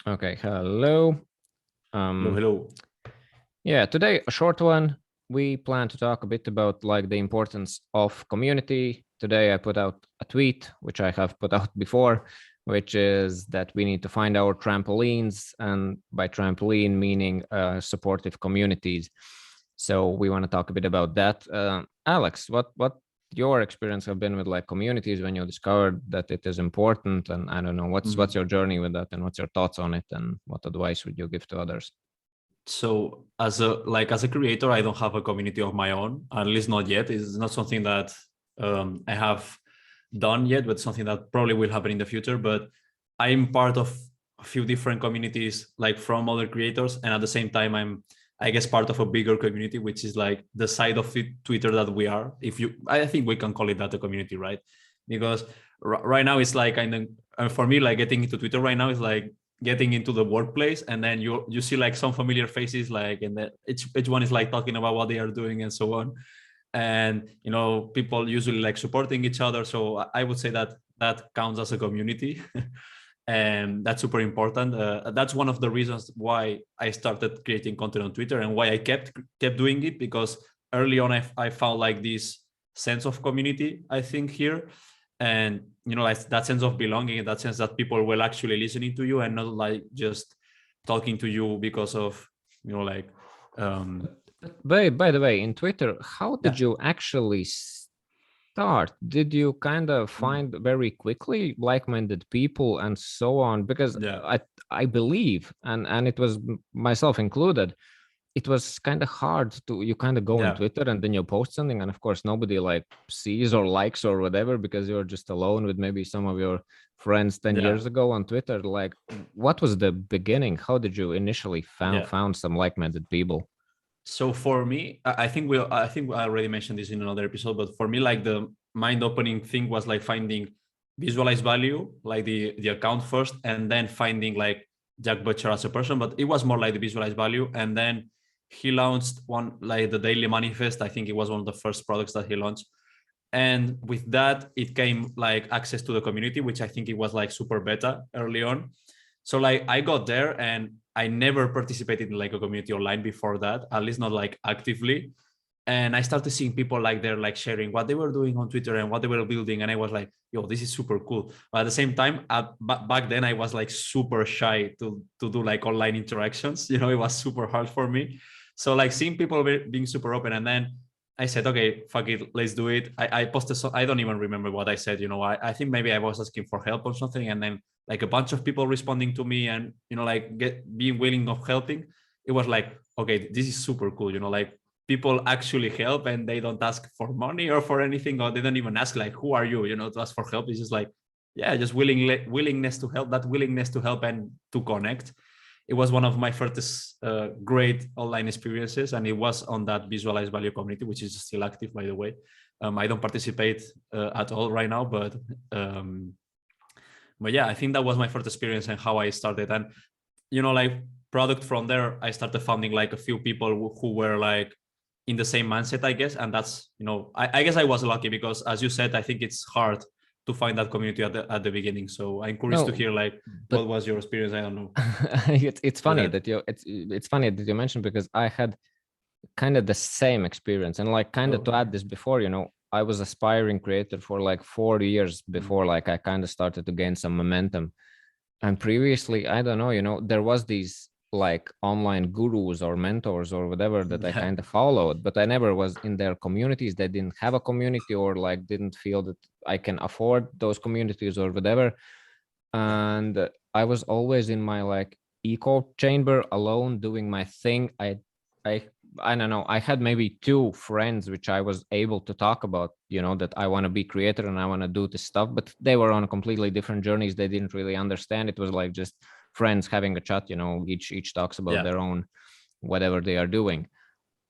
Okay, hello. Hello, hello. Yeah, today a short one. We plan to talk a bit about like the importance of community. Today I put out a tweet, which I have put out before, which is that we need to find our trampolines, and by trampoline meaning supportive communities. So we want to talk a bit about that. Alex, what your experience have been with like communities when you discovered that it is important, and I don't know what's Mhm. your journey with that, and what's your thoughts on it, and what advice would you give to others? So as a creator, I don't have a community of my own, at least not yet. It's not something that I have done yet, but something that probably will happen in the future. But I'm part of a few different communities, like from other creators, and at the same time, I guess part of a bigger community, which is like the side of Twitter that we are. I think we can call it that a community, right? Because right now it's like kind of for me, like getting into Twitter right now is like getting into the workplace, and then you see like some familiar faces, like, and then each one is like talking about what they are doing and so on. And people usually like supporting each other, so I would say that that counts as a community. And that's super important. That's one of the reasons why I started creating content on Twitter, and why I kept doing it, because early on I found like this sense of community, I think, here. And like that sense of belonging, in that sense that people will actually listening to you and not like just talking to you because of like um By the way, in Twitter, how did yeah. you actually start? Did you kind of Mm. find very quickly like-minded people and so on? Because Yeah. I believe, and it was myself included, it was kind of hard to you kind of go on Yeah. Twitter and then you post something, and of course nobody like sees or likes or whatever because you're just alone with maybe some of your friends 10 Yeah. years ago on Twitter. Like, what was the beginning? How did you initially Yeah. found some like-minded people? So for me, I think I already mentioned this in another episode, but for me, like the mind-opening thing was like finding Visualize Value, like the account first, and then finding like Jack Butcher as a person. But it was more like the Visualize Value, and then he launched one like the Daily Manifest. I think it was one of the first products that he launched, and with that it came like access to the community, which I think it was like super beta early on. So like I got there, and I never participated in like a community online before that, at least not like actively. And I started seeing people like they're like sharing what they were doing on Twitter and what they were building, and I was like, yo, this is super cool. But at the same time, back then I was like super shy to do like online interactions. It was super hard for me. So like seeing people being super open, and then I said, okay, fuck it, let's do it. I posted, so I don't even remember what I said. I think maybe I was asking for help or something, and then like a bunch of people responding to me, and like being willing of helping. It was like, okay, this is super cool. Like people actually help, and they don't ask for money or for anything, or they don't even ask like, who are you, to ask for help. It's just like, yeah, just willingness to help, that willingness to help and to connect. It was one of my first great online experiences, and it was on that Visualize Value community, which is still active, by the way. I don't participate at all right now, um, but yeah, I think that was my first experience and how I started. And like product from there, I started finding like a few people who were like in the same mindset, I guess. And that's, I guess I was lucky, because as you said, I think it's hard to find that community at the beginning. So I'm curious to No, hear like what but was your experience. I don't know. it's Go funny ahead. that it's funny that you mentioned, because I had kind of the same experience, and like kind of Oh, to add this before, I was aspiring creator for like 4 years mm, before like I kind of started to gain some momentum. And previously, I don't know, there was these like online gurus or mentors or whatever that I yeah, kind of followed, but I never was in their communities. They didn't have a community, or like didn't feel that I can afford those communities or whatever. yeah, And I was always in my like echo chamber alone doing my thing. I I don't know, I had maybe two friends which I was able to talk about, that I want to be creator and I want to do this stuff, but they were on completely different journeys. They didn't really understand. It was like just friends having a chat, each talks about yeah. their own whatever they are doing.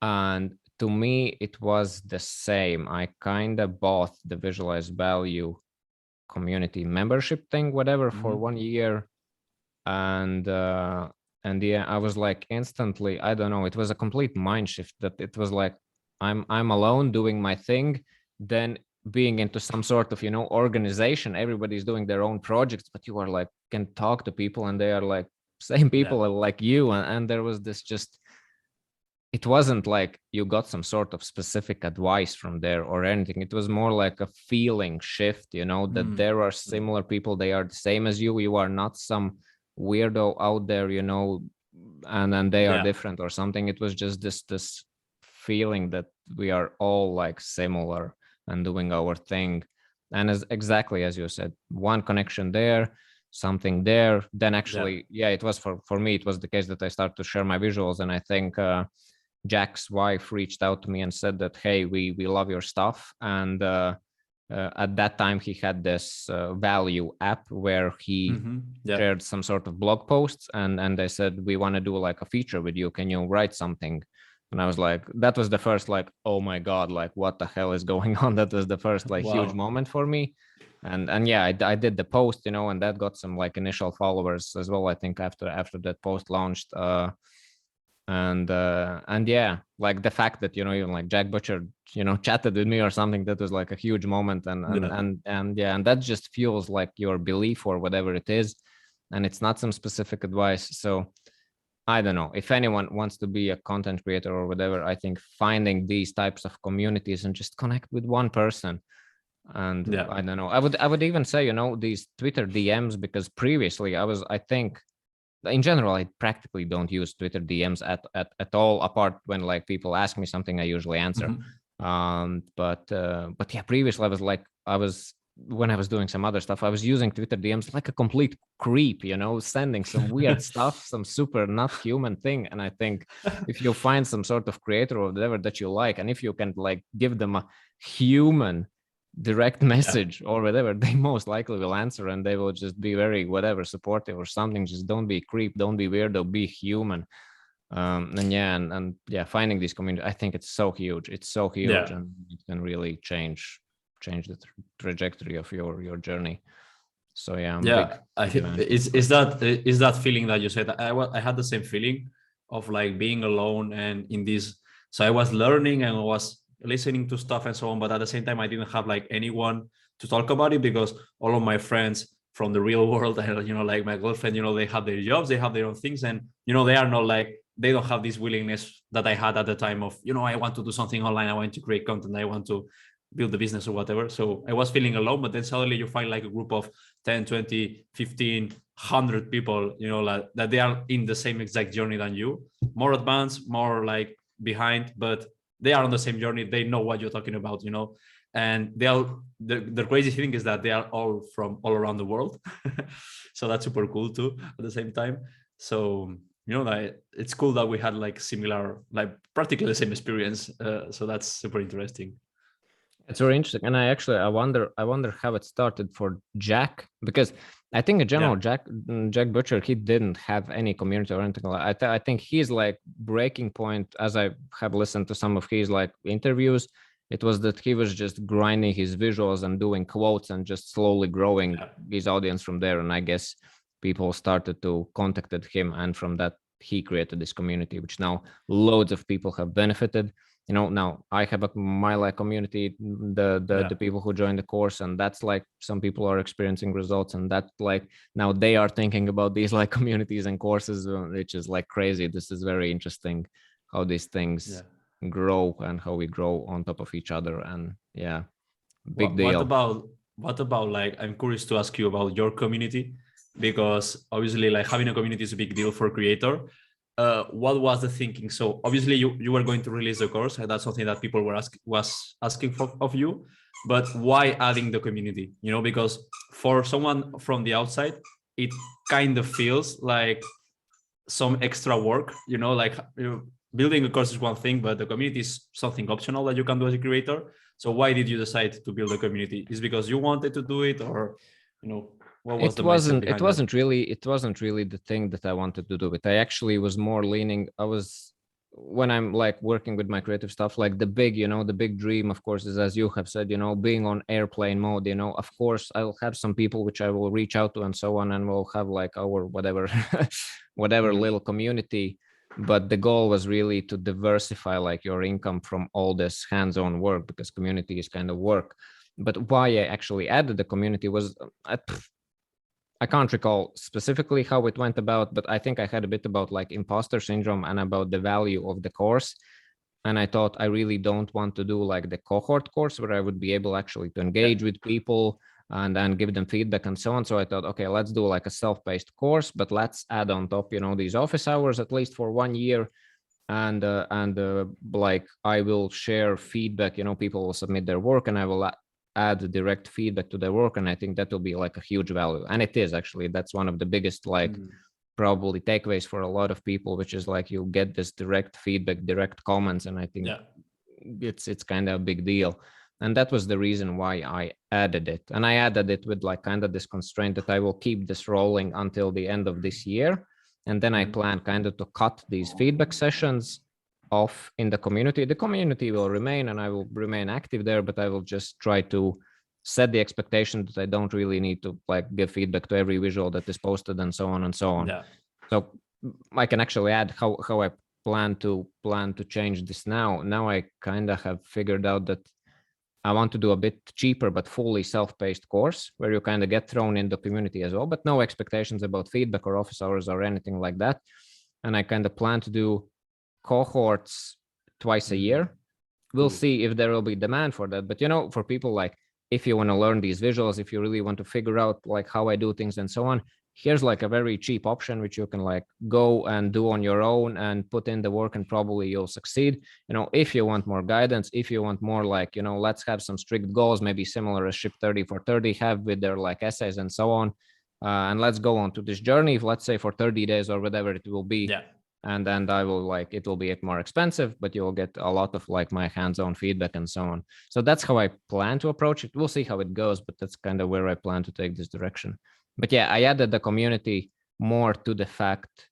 And to me it was the same. I kind of bought the Visualize Value community membership thing, whatever, for Mm-hmm. 1 year. And yeah, I was like instantly, I don't know, it was a complete mind shift, that it was like I'm alone doing my thing, then being into some sort of organization. Everybody's doing their own projects, but you are like can talk to people, and they are like same people like you, and there was this just, it wasn't like you got some sort of specific advice from there or anything. It was more like a feeling shift, that there are similar people. They are the same as you. You are not some weirdo out there, and then they are different or something. It was just this feeling that we are all like similar and doing our thing. And exactly as you said, one connection there, something there. Then actually, it was for me, it was the case that I started to share my visuals. And I think Jack's wife reached out to me and said that, hey, we love your stuff. And at that time he had this value app where he shared some sort of blog posts, and they said, we want to do like a feature with you, can you write something? And I was like, that was the first like, oh my god, like what the hell is going on? That was the first like huge moment for me. And yeah, I did the post, and that got some like initial followers as well, I think, after that post launched. And yeah, like the fact that even like Jack Butcher chatted with me or something, that was like a huge moment. And that just fuels like your belief or whatever it is, and it's not some specific advice. So I don't know, if anyone wants to be a content creator or whatever, I think finding these types of communities and just connect with one person. And I don't know, I would even say these Twitter DMs, because previously I think in general, I practically don't use Twitter DMs at all, apart when like people ask me something, I usually answer. But yeah, previously when I was doing some other stuff, I was using Twitter DMs like a complete creep, sending some weird stuff, some super not human thing. And I think if you find some sort of creator or whatever that you like, and if you can like give them a human direct message or whatever, they most likely will answer, and they will just be very whatever supportive or something. Just don't be creep, don't be weirdo, be human. And finding this community, I think it's so huge, and it can really change the trajectory of your journey. So I think is that feeling that you said. I had the same feeling of like being alone and in this. So I was learning and I was listening to stuff and so on, but at the same time I didn't have like anyone to talk about it, because all of my friends from the real world, like my girlfriend, they have their jobs, they have their own things, and they are not like, they don't have this willingness that I had at the time of, I want to do something online, I want to create content, I want to build the business or whatever. So I was feeling alone, but then suddenly you find like a group of 10, 20, 15, 100 people, like that they are in the same exact journey than you, more advanced, more like behind, but they are on the same journey. They know what you're talking about, and the crazy thing is that they are all from all around the world. So that's super cool too at the same time. So like it's cool that we had like similar, like practically the same experience. So that's super interesting. It's very interesting. And I wonder how it started for Jack, because I think in general, Jack Butcher, he didn't have any community or anything like that. I think he's like breaking point, as I have listened to some of his like interviews, it was that he was just grinding his visuals and doing quotes and just slowly growing his audience from there. And I guess people started to contacted him, and from that he created this community, which now loads of people have benefited. Now I have my like community, the people who join the course, and that's like some people are experiencing results, and that like now they are thinking about these like communities and courses, which is like crazy. This is very interesting how these things grow and how we grow on top of each other. And big deal. What about like, I'm curious to ask you about your community, because obviously like having a community is a big deal for a creator. What was the thinking? So obviously you were going to release the course, and that's something that people were asking of you, but why adding the community? Because for someone from the outside, it kind of feels like some extra work, like building a course is one thing, but the community is something optional that you can do as a creator. So why did you decide to build a community? Is it because you wanted to do it, or what was it wasn't really the thing that I wanted to do. But I actually was more leaning, when I'm like working with my creative stuff, like the big dream, of course, is, as you have said, being on airplane mode. Of course I'll have some people which I will reach out to and so on, and we'll have like our whatever little community. But the goal was really to diversify like your income from all this hands-on work, because community is kind of work. But why I actually added the community was I can't recall specifically how it went about, but I think I had a bit about like imposter syndrome and about the value of the course. And I thought I really don't want to do like the cohort course where I would be able actually to engage with people and then give them feedback and so on. So I thought, okay, let's do like a self-paced course, but let's add on top, these office hours at least for 1 year. And like I will share feedback, people will submit their work and I will add direct feedback to their work. And I think that will be like a huge value. And it is actually, that's one of the biggest like probably takeaways for a lot of people, which is like you'll get this direct feedback, direct comments. And I think it's kind of a big deal. And that was the reason why I added it. And I added it with like kind of this constraint that I will keep this rolling until the end of this year. And then I plan kind of to cut these feedback sessions off in the community. The community will remain and I will remain active there, but I will just try to set the expectation that I don't really need to like give feedback to every visual that is posted and so on and so on. So I can actually add how I plan to change this now. Now I kind of have figured out that I want to do a bit cheaper, but fully self-paced course where you kind of get thrown in the community as well, but no expectations about feedback or office hours or anything like that. And I kind of plan to do cohorts twice a year. We'll see if there will be demand for that. But, for people like, if you want to learn these visuals, if you really want to figure out like how I do things and so on, here's like a very cheap option, which you can like go and do on your own and put in the work and probably you'll succeed. If you want more guidance, if you want more like, let's have some strict goals, maybe similar as Ship 30 for 30 have with their like essays and so on. And let's go on to this journey, let's say for 30 days or whatever it will be. And then I will like, it will be more expensive, but you'll get a lot of like my hands-on feedback and so on. So that's how I plan to approach it. We'll see how it goes, but that's kind of where I plan to take this direction. But yeah, I added the community more to the fact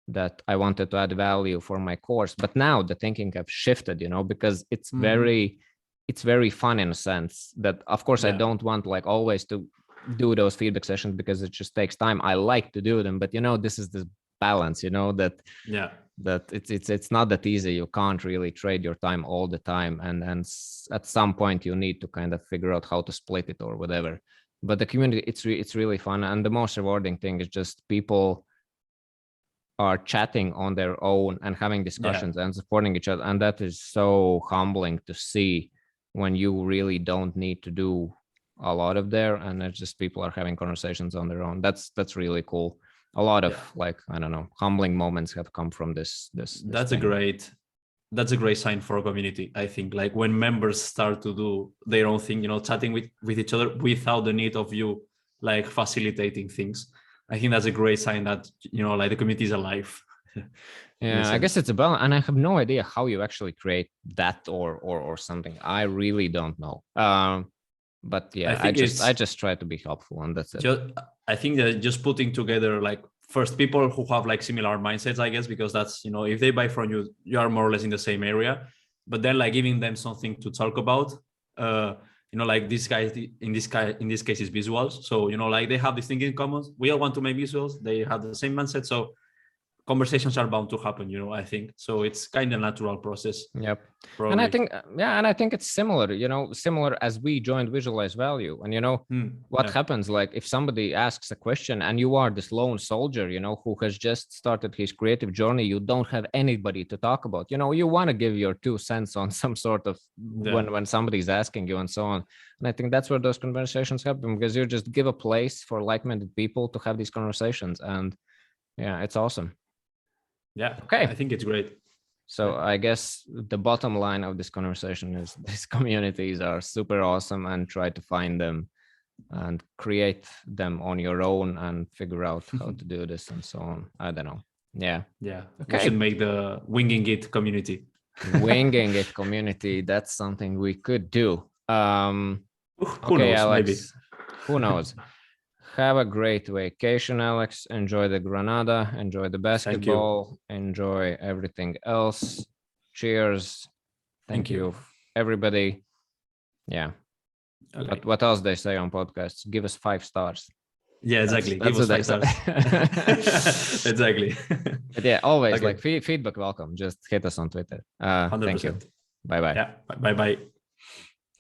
that I wanted to add value for my course. But now the thinking have shifted, because it's very fun in a sense that, of course, I don't want like always to do those feedback sessions because it just takes time. I like to do them, but this is the balance, that it's not that easy. You can't really trade your time all the time. And at some point you need to kind of figure out how to split it or whatever. But the community, it's really fun. And the most rewarding thing is just people are chatting on their own and having discussions and supporting each other. And that is so humbling to see when you really don't need to do a lot of there. And it's just people are having conversations on their own. That's really cool. A lot of like, I don't know, humbling moments have come from this. That's a great sign for a community. I think like when members start to do their own thing, chatting with each other without the need of you like facilitating things. I think that's a great sign that, like the community is alive. Yeah, I guess it's a balance. And I have no idea how you actually create that or something. I really don't know. But yeah, I just try to be helpful and that's it. I think that just putting together like first people who have like similar mindsets, I guess, because that's, if they buy from you, you are more or less in the same area, but then like giving them something to talk about, like this guy, in this case is visuals. So, like they have this thing in common. We all want to make visuals. They have the same mindset. So conversations are bound to happen, I think. So it's kind of natural process. Yep. Probably. And I think it's similar, similar as we joined Visualize Value. And what happens, like if somebody asks a question and you are this lone soldier, who has just started his creative journey, you don't have anybody to talk about, you want to give your 2 cents on some sort of when somebody's asking you and so on. And I think that's where those conversations happen, because you just give a place for like-minded people to have these conversations. And yeah, it's awesome. Yeah. Okay. I think it's great. So I guess the bottom line of this conversation is these communities are super awesome, and try to find them and create them on your own and figure out how to do this and so on. I don't know. Yeah. Yeah. Okay. We should make the Winging It community. Winging It community. That's something we could do. Who knows? Alex, maybe. Who knows? Have a great vacation, Alex. Enjoy the Granada. Enjoy the basketball. Enjoy everything else. Cheers. Thank you, everybody. Yeah. Okay. What else they say on podcasts? Give us 5 stars. Yeah, exactly. Give us 5 stars. Exactly. But yeah, always like feedback welcome. Just hit us on Twitter. 100%. Thank you. Bye-bye. Yeah. Bye-bye.